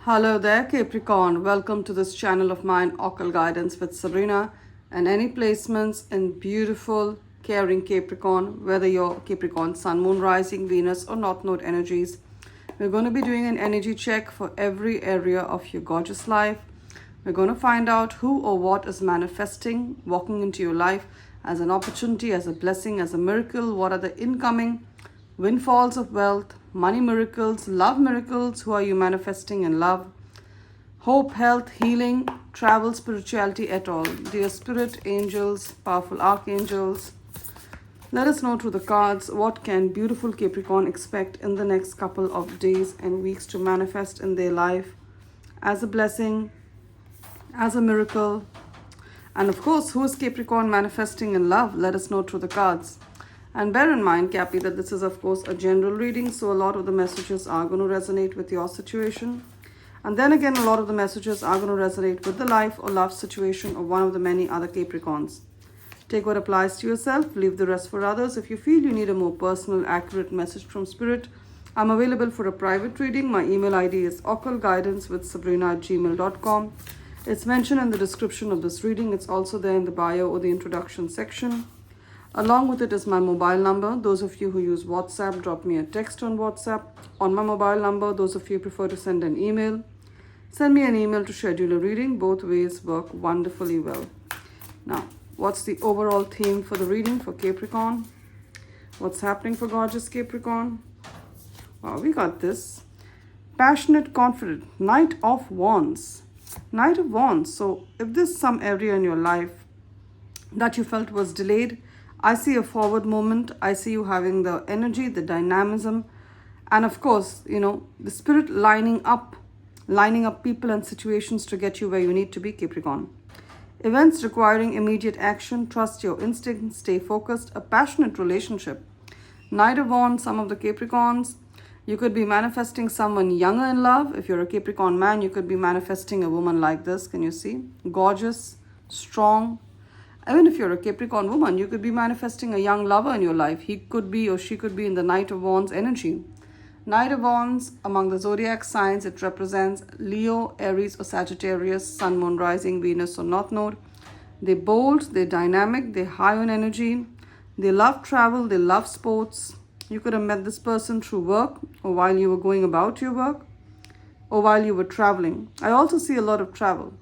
Hello there, Capricorn. Welcome to this channel of mine, Occult Guidance with Sabrina, and any placements in beautiful, caring Capricorn, whether you're Capricorn, Sun, Moon, Rising, Venus, or North Node energies. We're going to be doing an energy check for every area of your gorgeous life. We're going to find out who or what is manifesting, walking into your life as an opportunity, as a blessing, as a miracle. What are the incoming windfalls of wealth, money miracles, love miracles? Who are you manifesting in love? Hope, health, healing, travel, spirituality at all. Dear spirit, angels, powerful archangels, let us know through the cards what can beautiful Capricorn expect in the next couple of days and weeks to manifest in their life as a blessing, as a miracle. And of course, who is Capricorn manifesting in love? Let us know through the cards. And bear in mind, Cappy, that this is of course a general reading, so a lot of the messages are going to resonate with your situation. And then again, a lot of the messages are going to resonate with the life or love situation of one of the many other Capricorns. Take what applies to yourself, leave the rest for others. If you feel you need a more personal, accurate message from Spirit, I'm available for a private reading. My email ID is occultguidancewithsabrina@gmail.com. It's mentioned in the description of this reading. It's also there in the bio or the introduction section. Along with it is my mobile number. Those of you who use WhatsApp, drop me a text on WhatsApp on my mobile number. Those of you prefer to send an email, send me an email to schedule a reading. Both ways work wonderfully well. Now, what's the overall theme for the reading for Capricorn? What's happening for gorgeous Capricorn? Wow, we got this. Passionate, confident, Knight of Wands. Knight of Wands. So if there's some area in your life that you felt was delayed, I see a forward movement. I see you having the energy, the dynamism, and of course, the spirit lining up people and situations to get you where you need to be, Capricorn. Events requiring immediate action. Trust your instincts. Stay focused. A passionate relationship. Knight of Wands, some of the Capricorns. You could be manifesting someone younger in love. If you're a Capricorn man, you could be manifesting a woman like this. Can you see? Gorgeous, strong. Even if you're a Capricorn woman, you could be manifesting a young lover in your life. He could be or she could be in the Knight of Wands energy. Knight of Wands, among the zodiac signs, it represents Leo, Aries, or Sagittarius, Sun, Moon, Rising, Venus, or North Node. They're bold, they're dynamic, they're high on energy. They love travel, they love sports. You could have met this person through work, or while you were going about your work, or while you were traveling. I also see a lot of travel.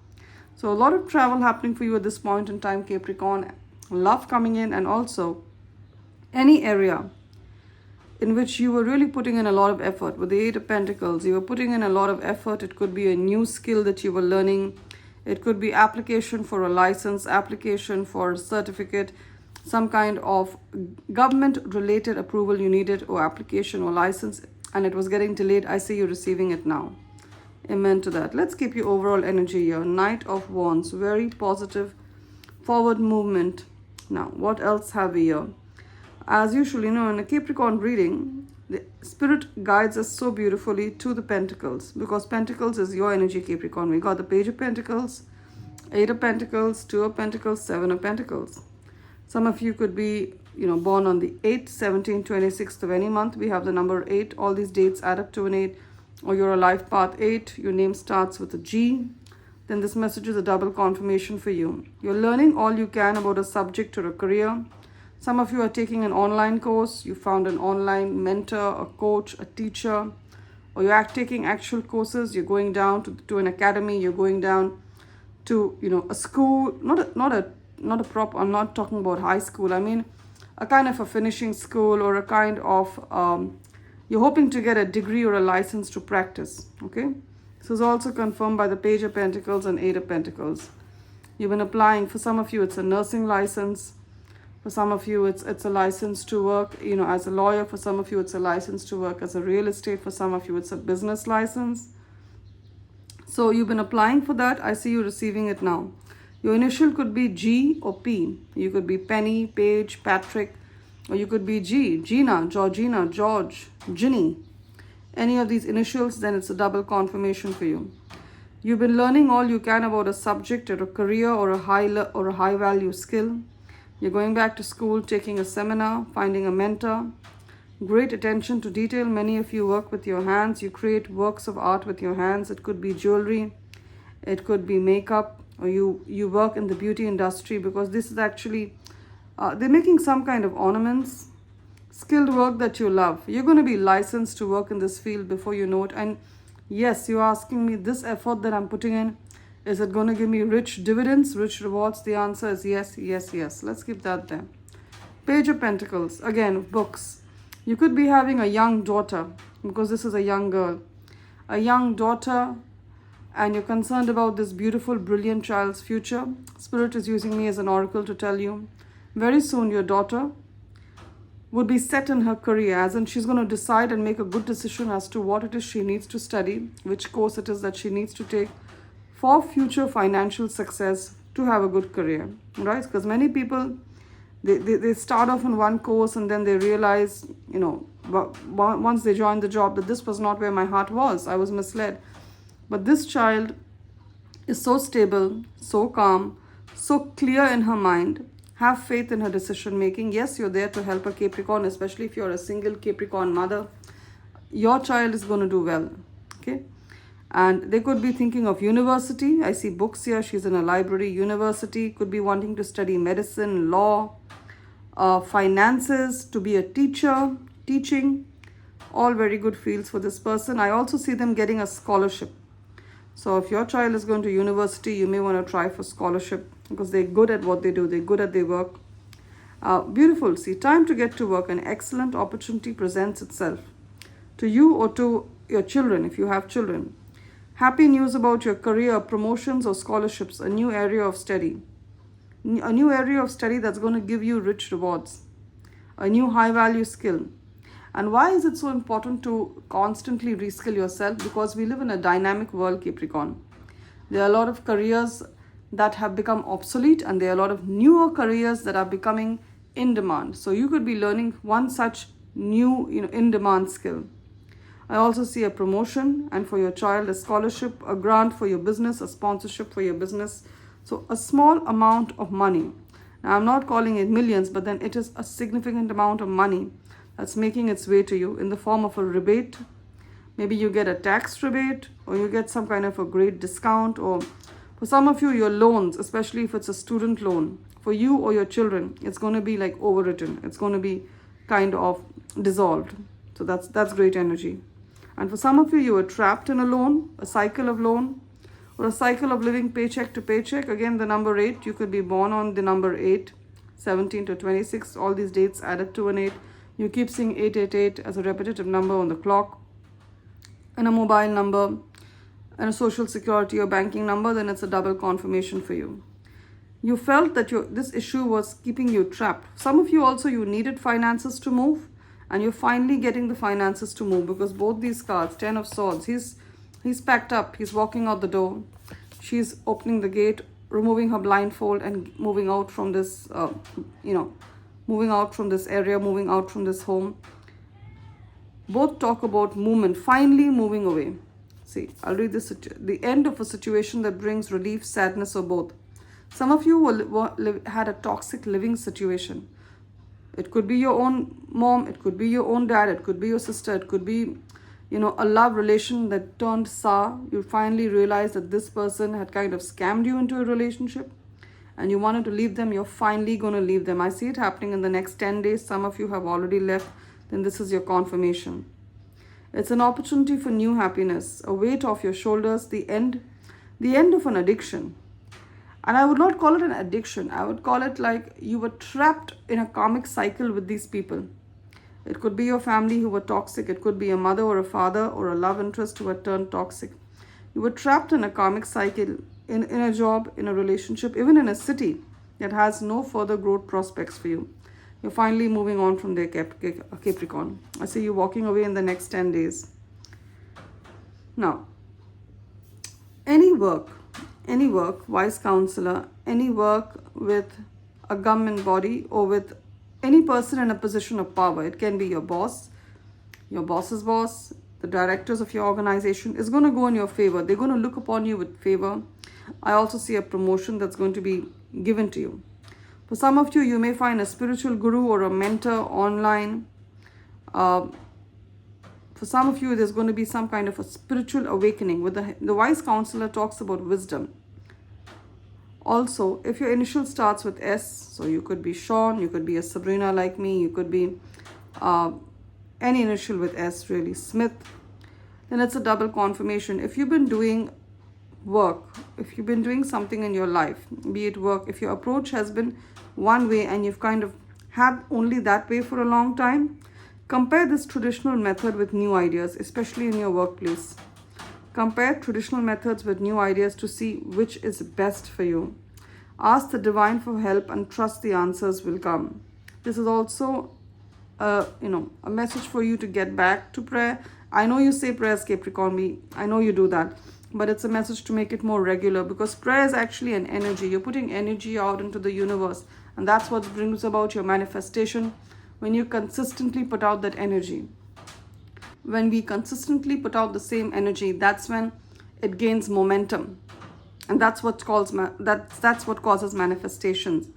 So a lot of travel happening for you at this point in time, Capricorn. Love coming in, and also any area in which you were really putting in a lot of effort. With the Eight of Pentacles, you were putting in a lot of effort. It could be a new skill that you were learning. It could be application for a license, application for a certificate, some kind of government-related approval you needed, or application or license, and it was getting delayed. I see you receiving it now. Amen to that. Let's keep your overall energy here. Knight of Wands, very positive, forward movement. Now, what else have we here? As usual, in a Capricorn reading, the Spirit guides us so beautifully to the Pentacles, because Pentacles is your energy, Capricorn. We got the Page of Pentacles, Eight of Pentacles, Two of Pentacles, Seven of Pentacles. Some of you could be, born on the 8th, 17th, 26th of any month. We have the number 8. All these dates add up to an 8. Or you're a life path 8, your name starts with a G, then this message is a double confirmation for you. You're learning all you can about a subject or a career. Some of you are taking an online course. You found an online mentor, a coach, a teacher, or you're taking actual courses. You're going down to an academy. You're going down to, a school, not a proper, I'm not talking about high school. I mean, a kind of a finishing school, or a kind of, you're hoping to get a degree or a license to practice, okay? This is also confirmed by the Page of Pentacles and Eight of Pentacles. You've been applying. For some of you, it's a nursing license. For some of you, it's a license to work, as a lawyer. For some of you, it's a license to work as a real estate. For some of you, it's a business license. So you've been applying for that. I see you receiving it now. Your initial could be G or P. You could be Penny, Paige, Patrick, or you could be G, Gina, Georgina, George, Ginny. Any of these initials, then it's a double confirmation for you. You've been learning all you can about a subject or a career or a high value skill. You're going back to school, taking a seminar, finding a mentor, Great attention to detail. Many of you work with your hands. You create works of art with your hands. It could be jewelry. It could be makeup. Or you work in the beauty industry, because this is actually, they're making some kind of ornaments. Skilled work that you love. You're going to be licensed to work in this field before you know it. And yes, you're asking me, this effort that I'm putting in, is it going to give me rich dividends, rich rewards? The answer is yes, yes, yes. Let's keep that there. Page of Pentacles. Again, books. You could be having a young daughter, because this is a young girl. A young daughter, and you're concerned about this beautiful, brilliant child's future. Spirit is using me as an oracle to tell you, very soon your daughter would be set in her career, as in she's going to decide and make a good decision as to what it is she needs to study, which course it is that she needs to take for future financial success to have a good career, right? Because many people, they start off in one course and then they realize, once they join the job, that this was not where my heart was. I was misled. But this child is so stable, so calm, so clear in her mind. Have faith in her decision making. Yes, you're there to help a Capricorn, especially if you're a single Capricorn mother. Your child is going to do well. Okay. And they could be thinking of university. I see books here. She's in a library. University. Could be wanting to study medicine, law, finances, to be a teacher, teaching. All very good fields for this person. I also see them getting a scholarship. So if your child is going to university, you may want to try for scholarship, because they're good at what they do. They're good at their work. Beautiful. See, time to get to work. An excellent opportunity presents itself to you or to your children, if you have children. Happy news about your career, promotions or scholarships, a new area of study. A new area of study that's going to give you rich rewards. A new high-value skill. And why is it so important to constantly reskill yourself? Because we live in a dynamic world, Capricorn. There are a lot of careers that have become obsolete, and there are a lot of newer careers that are becoming in demand. So you could be learning one such new, in-demand skill. I also see a promotion, and for your child, a scholarship, a grant for your business, a sponsorship for your business. So a small amount of money. Now, I'm not calling it millions, but then it is a significant amount of money that's making its way to you in the form of a rebate. Maybe you get a tax rebate, or you get some kind of a great discount, or for some of you, your loans, especially if it's a student loan, for you or your children, it's going to be like overwritten. It's going to be kind of dissolved. So that's great energy. And for some of you, you were trapped in a loan, a cycle of loan, or a cycle of living paycheck to paycheck. Again, the number 8, you could be born on the number 8, 17 to 26. All these dates add up to an 8. You keep seeing 888 as a repetitive number on the clock, and a mobile number, and a social security or banking number, then it's a double confirmation for you. You felt that this issue was keeping you trapped. Some of you also, you needed finances to move, and you're finally getting the finances to move, because both these cards, 10 of Swords, he's packed up, he's walking out the door, she's opening the gate, removing her blindfold and moving out from this, moving out from this area, moving out from this home. Both talk about movement, finally moving away. See, I'll read this. The end of a situation that brings relief, sadness, or both. Some of you had a toxic living situation. It could be your own mom, it could be your own dad, it could be your sister, it could be, a love relation that turned sour. You finally realized that this person had kind of scammed you into a relationship, and you wanted to leave them. You're finally going to leave them. I see it happening in the next 10 days. Some of you have already left. Then this is your confirmation. It's an opportunity for new happiness, a weight off your shoulders, the end of an addiction. And I would not call it an addiction. I would call it like you were trapped in a karmic cycle with these people. It could be your family who were toxic. It could be a mother or a father or a love interest who had turned toxic. You were trapped in a karmic cycle, in a job, in a relationship, even in a city that has no further growth prospects for you. You're finally moving on from there, Capricorn. I see you walking away in the next 10 days. Now, any work, wise counselor, any work with a government body or with any person in a position of power, it can be your boss, your boss's boss, the directors of your organization, is going to go in your favor. They're going to look upon you with favor. I also see a promotion that's going to be given to you. For some of you, you may find a spiritual guru or a mentor online. For some of you, there's going to be some kind of a spiritual awakening. With the wise counselor talks about wisdom. Also, if your initial starts with S, so you could be Sean, you could be a Sabrina like me, you could be any initial with S, really, Smith, then it's a double confirmation. If you've been doing work, if you've been doing something in your life, be it work, if your approach has been one way and you've kind of had only that way for a long time, compare this traditional method with new ideas, especially in your workplace. Compare traditional methods with new ideas to see which is best for you. Ask the divine for help and trust the answers will come. This is also a message for you to get back to prayer. I know you say prayers, Capricorn, I know you do that, but it's a message to make it more regular, because prayer is actually an energy. You're putting energy out into the universe, and that's what brings about your manifestation when you consistently put out that energy. When we consistently put out the same energy, that's when it gains momentum, and that's what causes manifestations.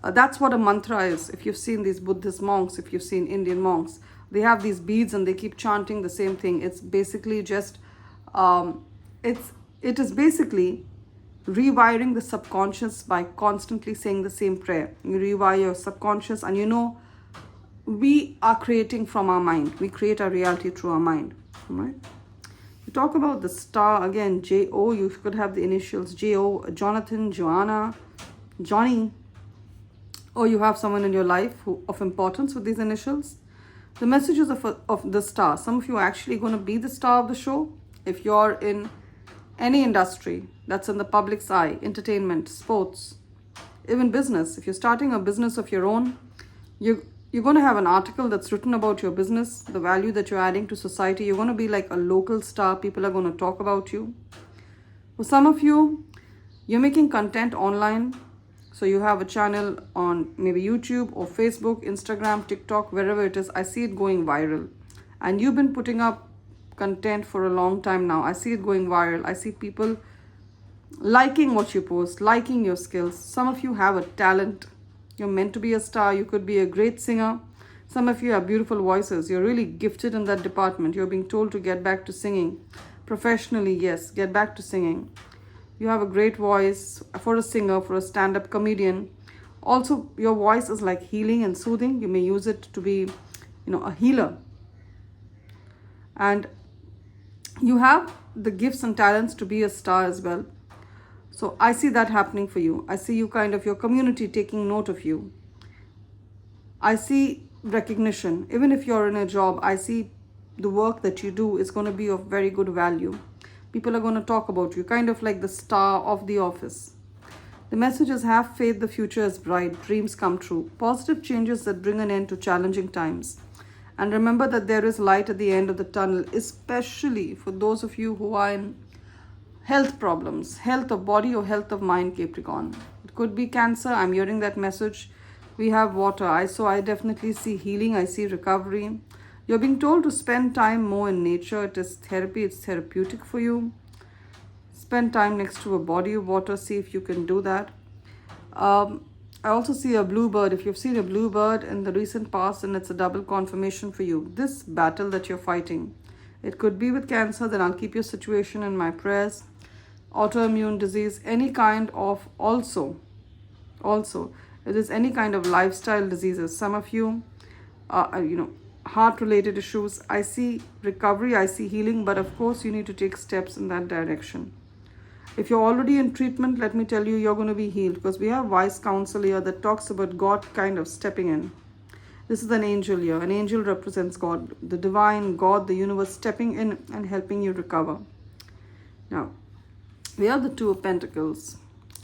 That's what a mantra is. If you've seen these Buddhist monks, if you've seen Indian monks, they have these beads and they keep chanting the same thing. It's basically just it is basically rewiring the subconscious by constantly saying the same prayer. You rewire your subconscious, and we are creating from our mind. We create our reality through our mind, right? You talk about the star, again, J-O, you could have the initials J-O, Jonathan, Joanna, Johnny, or you have someone in your life of importance with these initials. The messages of the star. Some of you are actually going to be the star of the show. If you're in any industry that's in the public's eye, entertainment, sports, even business, if you're starting a business of your own, you're going to have an article that's written about your business, the value that you're adding to society. You're going to be like a local star. People are going to talk about you. For some of you, you're making content online. So you have a channel on maybe YouTube or Facebook, Instagram, TikTok, wherever it is. I see it going viral. And you've been putting up content for a long time now. I see it going viral. I see people liking what you post, liking your skills. Some of you have a talent. You're meant to be a star. You could be a great singer. Some of you have beautiful voices. You're really gifted in that department. You're being told to get back to singing. Professionally, yes, get back to singing. You have a great voice for a singer, for a stand-up comedian. Also, your voice is like healing and soothing. You may use it to be, a healer. And you have the gifts and talents to be a star as well. So I see that happening for you. I see you your community taking note of you. I see recognition. Even if you're in a job, I see the work that you do is going to be of very good value. People are going to talk about you, kind of like the star of the office. The message is have faith, the future is bright, dreams come true. Positive changes that bring an end to challenging times. And remember that there is light at the end of the tunnel, especially for those of you who are in health problems, health of body or health of mind, Capricorn. It could be cancer. I'm hearing that message. We have water. So I definitely see healing. I see recovery. You're being told to spend time more in nature. It is therapy. It's therapeutic for you. Spend time next to a body of water. See if you can do that. I also see a bluebird. If you've seen a bluebird in the recent past, then it's a double confirmation for you. This battle that you're fighting, it could be with cancer. Then I'll keep your situation in my prayers. Autoimmune disease, any kind of also, if there's any kind of lifestyle diseases, some of you, heart-related issues, I see recovery, I see healing, but of course you need to take steps in that direction. If you're already in treatment, let me tell you, you're going to be healed, because we have wise counsel here that talks about God kind of stepping in. This is an angel here. An angel represents God, the divine God, the universe stepping in and helping you recover. Now, we have the Two of Pentacles.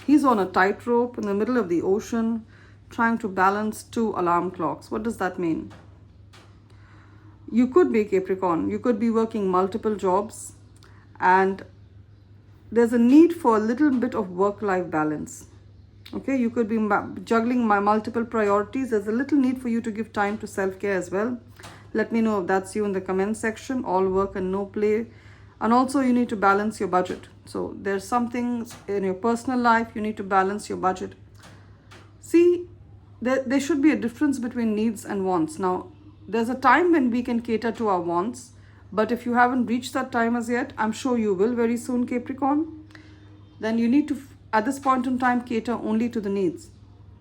He's on a tightrope in the middle of the ocean, trying to balance two alarm clocks. What does that mean? You could be Capricorn. You could be working multiple jobs, and there's a need for a little bit of work-life balance. Okay, you could be juggling my multiple priorities. There's a little need for you to give time to self-care as well. Let me know if that's you in the comment section. All work and no play. And also you need to balance your budget. So there's something in your personal life, you need to balance your budget. See, there should be a difference between needs and wants. Now, there's a time when we can cater to our wants, but if you haven't reached that time as yet, I'm sure you will very soon, Capricorn, then you need to, at this point in time, cater only to the needs,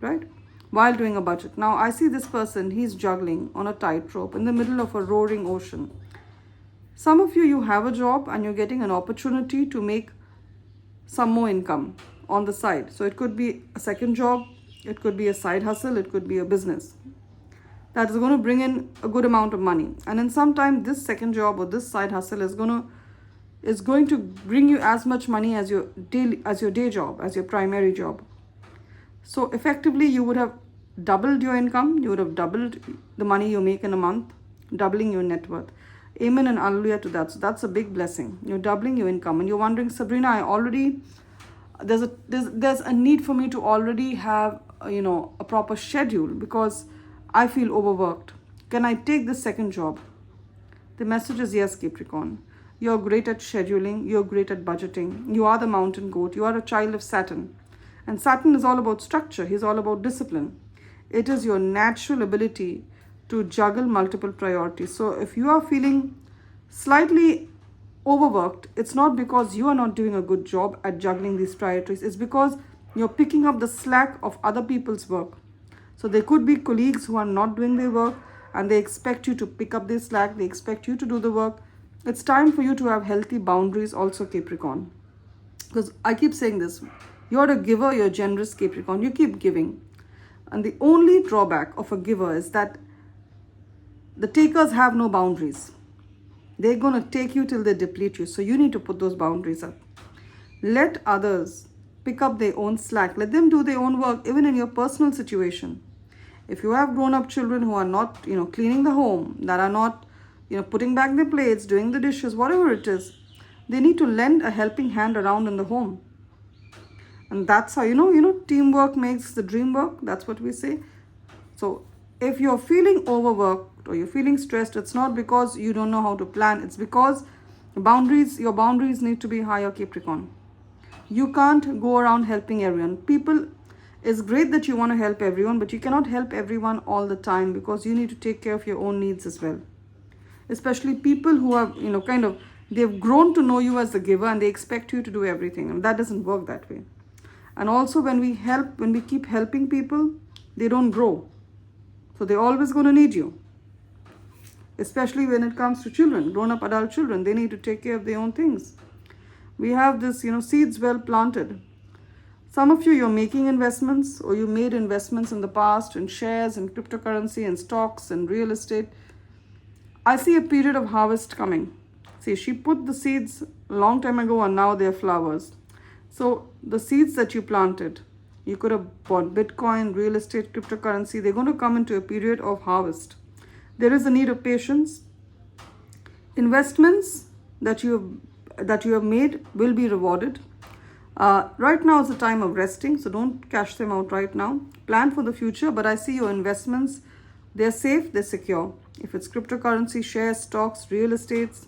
right? While doing a budget. Now, I see this person, he's juggling on a tightrope in the middle of a roaring ocean. Some of you, you have a job and you're getting an opportunity to make some more income on the side. So it could be a second job, it could be a side hustle, it could be a business that is going to bring in a good amount of money. And in some time, this second job or this side hustle is going to bring you as much money as your day job, as your primary job. So effectively, you would have doubled your income, you would have doubled the money you make in a month, doubling your net worth. Amen and hallelujah to that. So that's a big blessing. You're doubling your income, and you're wondering, Sabrina, there's a need for me to already have a proper schedule because I feel overworked. Can I take this second job? The message is yes, Capricorn. You're great at scheduling. You're great at budgeting. You are the mountain goat. You are a child of Saturn. And Saturn is all about structure. He's all about discipline. It is your natural ability to juggle multiple priorities. So if you are feeling slightly overworked, it's not because you are not doing a good job at juggling these priorities. It's because you're picking up the slack of other people's work. So there could be colleagues who are not doing their work and they expect you to pick up their slack. They expect you to do the work. It's time for you to have healthy boundaries also, Capricorn. Because I keep saying this. You're a giver, you're generous, Capricorn. You keep giving. And the only drawback of a giver is that the takers have no boundaries. They're going to take you till they deplete you. So you need to put those boundaries up. Let others pick up their own slack. Let them do their own work, even in your personal situation. If you have grown-up children who are not, cleaning the home, that are not, putting back their plates, doing the dishes, whatever it is, they need to lend a helping hand around in the home. And that's how, teamwork makes the dream work. That's what we say. So if you're feeling overworked or you're feeling stressed, it's not because you don't know how to plan. It's because your boundaries need to be higher, Capricorn. You can't go around helping everyone. It's great that you want to help everyone, but you cannot help everyone all the time because you need to take care of your own needs as well. Especially people who have, they've grown to know you as the giver and they expect you to do everything. And that doesn't work that way. And also when we keep helping people, they don't grow. So they're always going to need you. Especially when it comes to children, grown-up adult children, they need to take care of their own things. We have this, seeds well planted. Some of you, you're making investments or you made investments in the past in shares and cryptocurrency and stocks and real estate. I see a period of harvest coming. See, she put the seeds a long time ago and now they're flowers. So the seeds that you planted, you could have bought Bitcoin, real estate, cryptocurrency. They're going to come into a period of harvest. There is a need of patience. Investments that you have made will be rewarded. Right now is a time of resting, so don't cash them out right now. Plan for the future, but I see your investments, they're safe, they're secure. If it's cryptocurrency, shares, stocks, real estates,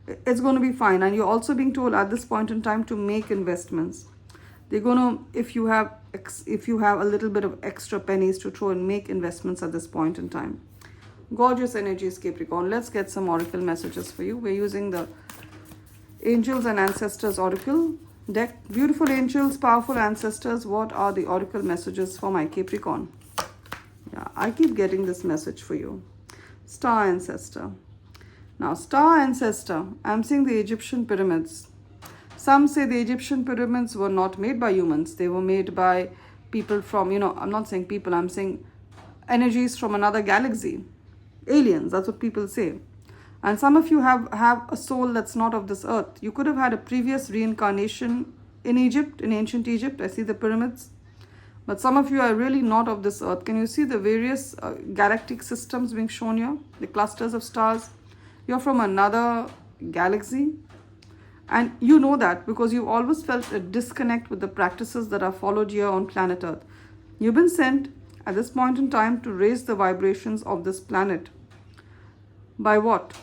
it's going to be fine. And you're also being told at this point in time to make investments. They're going to, if you have a little bit of extra pennies to throw and make investments at this point in time. Gorgeous energies, Capricorn. Let's get some oracle messages for you. We're using the Angels and Ancestors Oracle deck. Beautiful angels, powerful ancestors. What are the oracle messages for my Capricorn? Yeah, I keep getting this message for you. Star Ancestor. Now, Star Ancestor, I'm seeing the Egyptian pyramids. Some say the Egyptian pyramids were not made by humans. They were made by people from, I'm not saying people, I'm saying energies from another galaxy. Aliens, that's what people say. And some of you have a soul that's not of this earth. You could have had a previous reincarnation in Egypt, in ancient Egypt. I see the pyramids. But some of you are really not of this earth. Can you see the various galactic systems being shown here? The clusters of stars. You're from another galaxy. And you know that because you've always felt a disconnect with the practices that are followed here on planet Earth. You've been sent at this point in time to raise the vibrations of this planet. By what?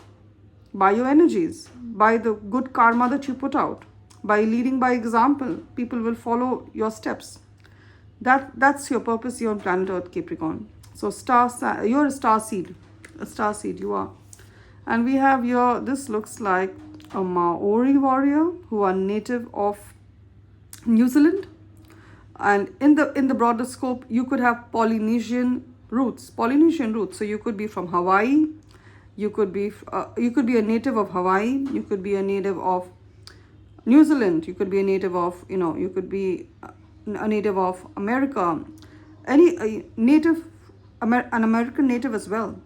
By your energies, by the good karma that you put out, by leading by example. People will follow your steps. That's your purpose here on planet Earth, Capricorn. So you're a star seed. A starseed, you are. And we have here, this looks like a Maori warrior who are native of New Zealand. And in the broader scope, you could have Polynesian roots. So you could be from Hawaii. You could be a native of Hawaii. You could be a native of New Zealand. You could be a native of, you could be a native of America. Any native, an American native as well,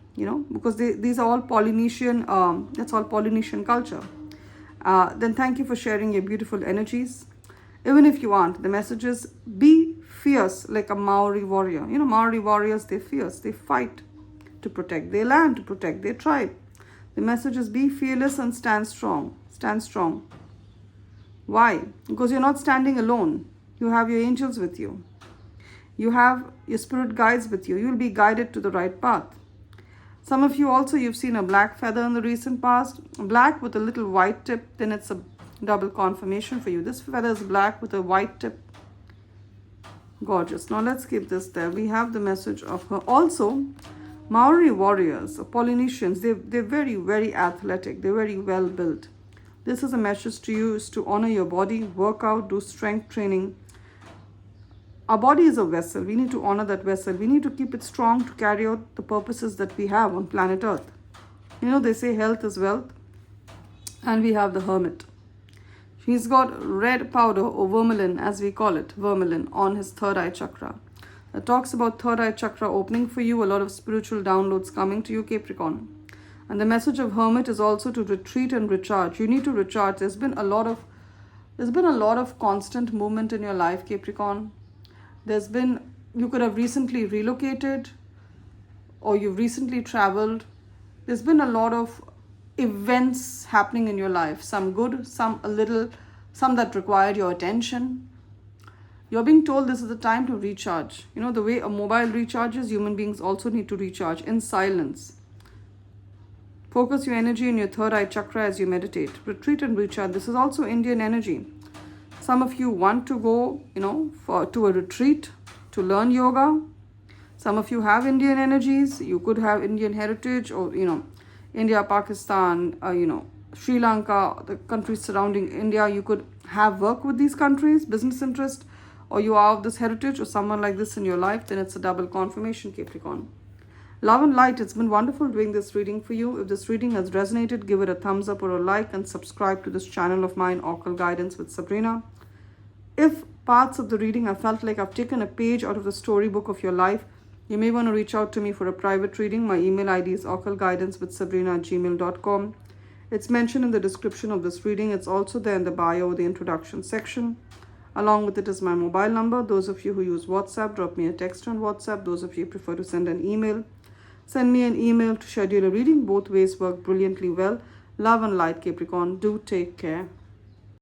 because these are all Polynesian, that's all Polynesian culture. Then thank you for sharing your beautiful energies. Even if you aren't, the message is be fierce like a Maori warrior. Maori warriors, they're fierce. They fight to protect their land, to protect their tribe. The message is be fearless and stand strong. Stand strong. Why? Because you're not standing alone. You have your angels with you. You have your spirit guides with you. You'll be guided to the right path. Some of you also, you've seen a black feather in the recent past. Black with a little white tip, then it's a double confirmation for you. This feather is black with a white tip. Gorgeous. Now let's keep this there. We have the message of her. Also, Maori warriors, Polynesians, they're very, very athletic. They're very well built. This is a message to you, is to honor your body, work out, do strength training. Our body is a vessel. We need to honor that vessel. We need to keep it strong to carry out the purposes that we have on planet Earth. They say health is wealth. And we have the hermit. He's got red powder, or vermilion as we call it, vermilion, on his third eye chakra. That talks about third eye chakra opening for you, a lot of spiritual downloads coming to you, Capricorn. And the message of hermit is also to retreat and recharge. You need to recharge. There's been a lot of constant movement in your life, Capricorn. You could have recently relocated, or you've recently traveled. There's been a lot of events happening in your life, some good, some that required your attention. You're being told this is the time to recharge. The way a mobile recharges, human beings also need to recharge in silence. Focus your energy in your third eye chakra as you meditate. Retreat and recharge. This is also Indian energy. Some of you want to go, to a retreat to learn yoga. Some of you have Indian energies. You could have Indian heritage, or, India, Pakistan, Sri Lanka, the countries surrounding India. You could have work with these countries, business interest, or you are of this heritage or someone like this in your life. Then it's a double confirmation, Capricorn. Love and light, it's been wonderful doing this reading for you. If this reading has resonated, give it a thumbs up or a like, and subscribe to this channel of mine, Occult Guidance with Sabrina. If parts of the reading I felt like I've taken a page out of the storybook of your life, you may want to reach out to me for a private reading. My email ID is occultguidancewithsabrina@gmail.com. It's mentioned in the description of this reading. It's also there in the bio, the introduction section. Along with it is my mobile number. Those of you who use WhatsApp, drop me a text on WhatsApp. Those of you who prefer to send an email, send me an email to schedule a reading. Both ways work brilliantly well. Love and light, Capricorn. Do take care.